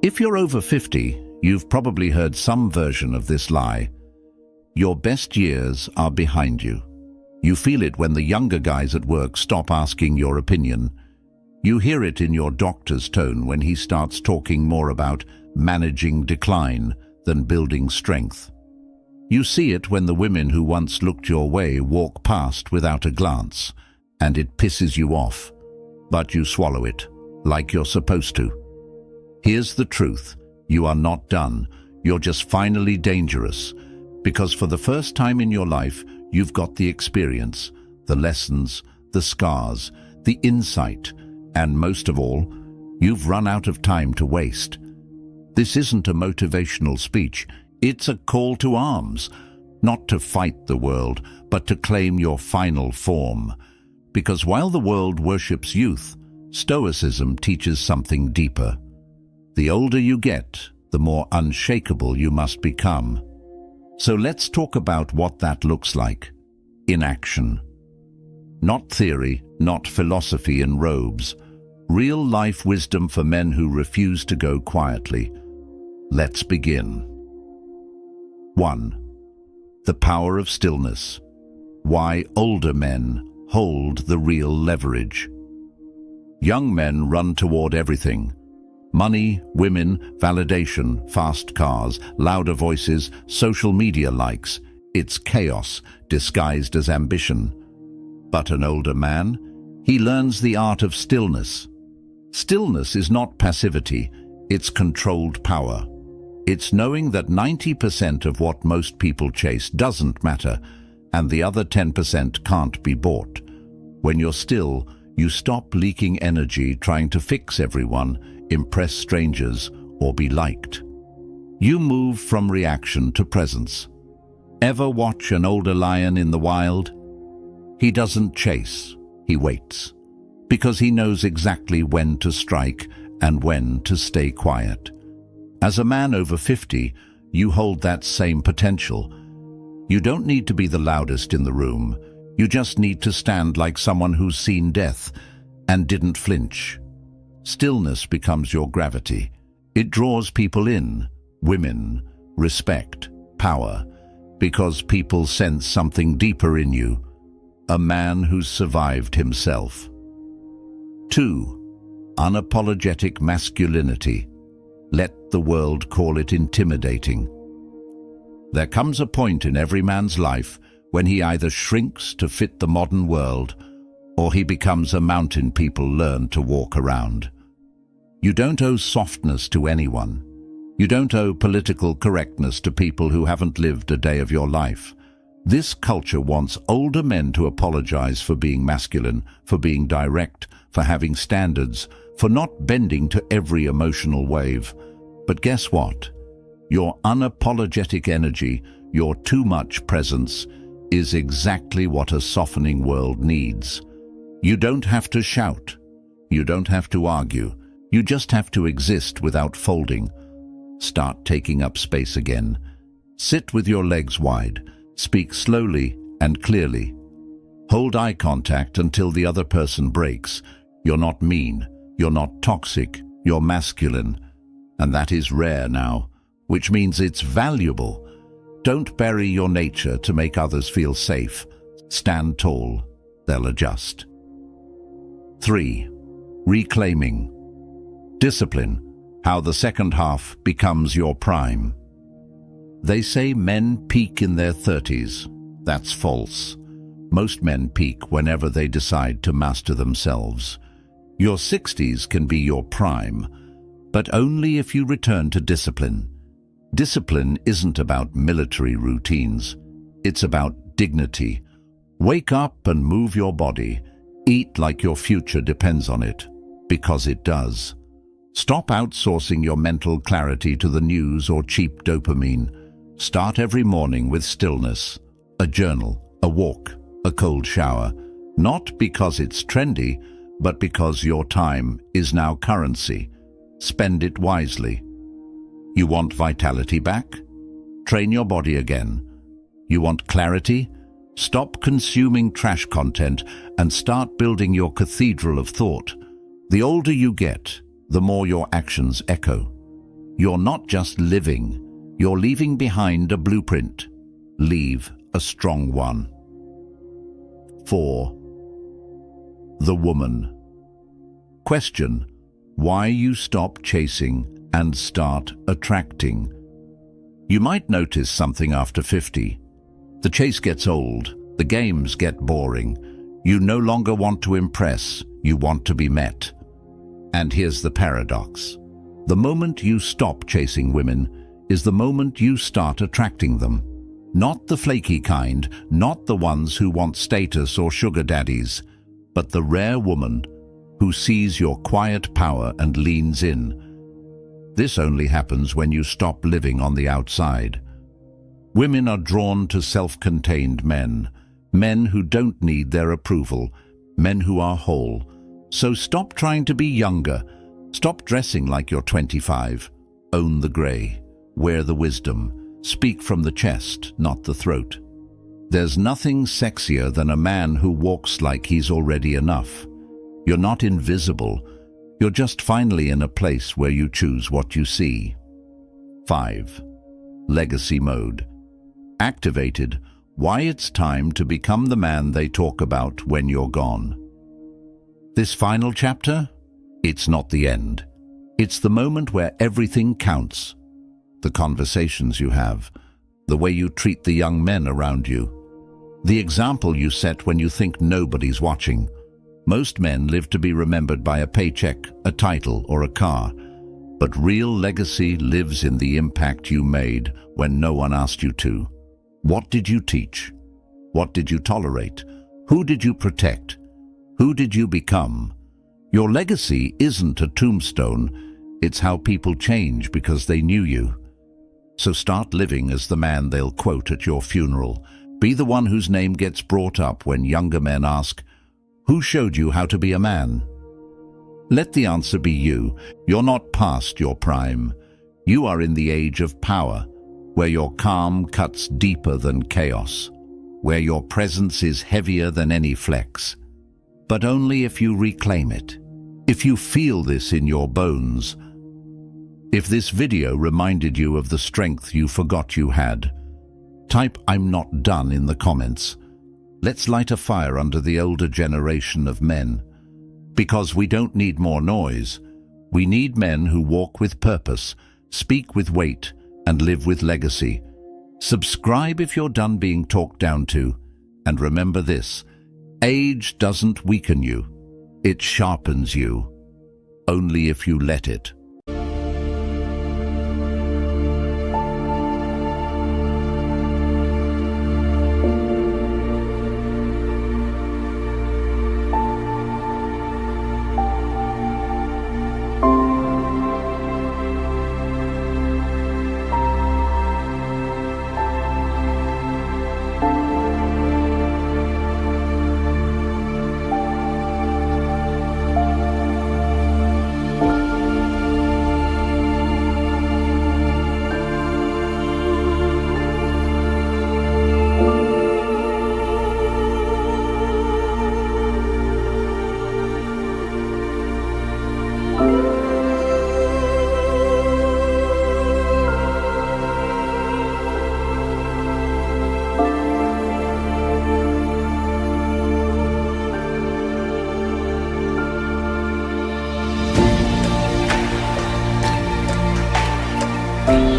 If you're over 50, you've probably heard some version of this lie. Your best years are behind you. You feel it when the younger guys at work stop asking your opinion. You hear it in your doctor's tone when he starts talking more about managing decline than building strength. You see it when the women who once looked your way walk past without a glance, and it pisses you off. But you swallow it, like you're supposed to. Here's the truth. You are not done. You're just finally dangerous. Because for the first time in your life, you've got the experience, the lessons, the scars, the insight, and most of all, you've run out of time to waste. This isn't a motivational speech. It's a call to arms, not to fight the world, but to claim your final form. Because while the world worships youth, Stoicism teaches something deeper. The older you get, the more unshakable you must become. So let's talk about what that looks like in action. Not theory, not philosophy in robes. Real life wisdom for men who refuse to go quietly. Let's begin. 1. The power of stillness. Why older men hold the real leverage. Young men run toward everything. Money, women, validation, fast cars, louder voices, social media likes. It's chaos disguised as ambition. But an older man, he learns the art of stillness. Stillness is not passivity, it's controlled power. It's knowing that 90% of what most people chase doesn't matter, and the other 10% can't be bought. When you're still, you stop leaking energy trying to fix everyone, impress strangers, or be liked. You move from reaction to presence. Ever watch an older lion in the wild? He doesn't chase, he waits, because he knows exactly when to strike and when to stay quiet. As a man over 50, you hold that same potential. You don't need to be the loudest in the room. You just need to stand like someone who's seen death and didn't flinch. Stillness becomes your gravity. It draws people in, women, respect, power, because people sense something deeper in you, a man who's survived himself. 2. Unapologetic masculinity. Let the world call it intimidating. There comes a point in every man's life when he either shrinks to fit the modern world or he becomes a mountain people learn to walk around. You don't owe softness to anyone. You don't owe political correctness to people who haven't lived a day of your life. This culture wants older men to apologize for being masculine, for being direct, for having standards, for not bending to every emotional wave. But guess what? Your unapologetic energy, your too much presence, is exactly what a softening world needs. You don't have to shout. You don't have to argue. You just have to exist without folding. Start taking up space again. Sit with your legs wide. Speak slowly and clearly. Hold eye contact until the other person breaks. You're not mean. You're not toxic. You're masculine. And that is rare now, which means it's valuable. Don't bury your nature to make others feel safe. Stand tall. They'll adjust. 3. Reclaiming. Discipline. How the second half becomes your prime. They say men peak in their 30s. That's false. Most men peak whenever they decide to master themselves. Your 60s can be your prime, but only if you return to discipline. Discipline isn't about military routines. It's about dignity. Wake up and move your body. Eat like your future depends on it, because it does. Stop outsourcing your mental clarity to the news or cheap dopamine. Start every morning with stillness, a journal, a walk, a cold shower. Not because it's trendy, but because your time is now currency. Spend it wisely. You want vitality back? Train your body again. You want clarity? Stop consuming trash content and start building your cathedral of thought. The older you get, the more your actions echo. You're not just living, you're leaving behind a blueprint. Leave a strong one. 4. The woman. Question: why you stop chasing and start attracting. You might notice something after 50. The chase gets old, the games get boring. You no longer want to impress, you want to be met. And here's the paradox. The moment you stop chasing women is the moment you start attracting them. Not the flaky kind, not the ones who want status or sugar daddies, but the rare woman who sees your quiet power and leans in. This only happens when you stop living on the outside. Women are drawn to self-contained men, men who don't need their approval, men who are whole. So stop trying to be younger. Stop dressing like you're 25. Own the grey. Wear the wisdom. Speak from the chest, not the throat. There's nothing sexier than a man who walks like he's already enough. You're not invisible. You're just finally in a place where you choose what you see. 5. Legacy mode. Activated. Why it's time to become the man they talk about when you're gone. This final chapter? It's not the end. It's the moment where everything counts. The conversations you have, the way you treat the young men around you, the example you set when you think nobody's watching. Most men live to be remembered by a paycheck, a title, or a car. But real legacy lives in the impact you made when no one asked you to. What did you teach? What did you tolerate? Who did you protect? Who did you become? Your legacy isn't a tombstone. It's how people change because they knew you. So start living as the man they'll quote at your funeral. Be the one whose name gets brought up when younger men ask, "Who showed you how to be a man?" Let the answer be you. You're not past your prime. You are in the age of power, where your calm cuts deeper than chaos, where your presence is heavier than any flex. But only if you reclaim it. If you feel this in your bones. If this video reminded you of the strength you forgot you had, type "I'm not done" in the comments. Let's light a fire under the older generation of men. Because we don't need more noise. We need men who walk with purpose, speak with weight, and live with legacy. Subscribe if you're done being talked down to. And remember this, age doesn't weaken you. It sharpens you. Only if you let it. Bye.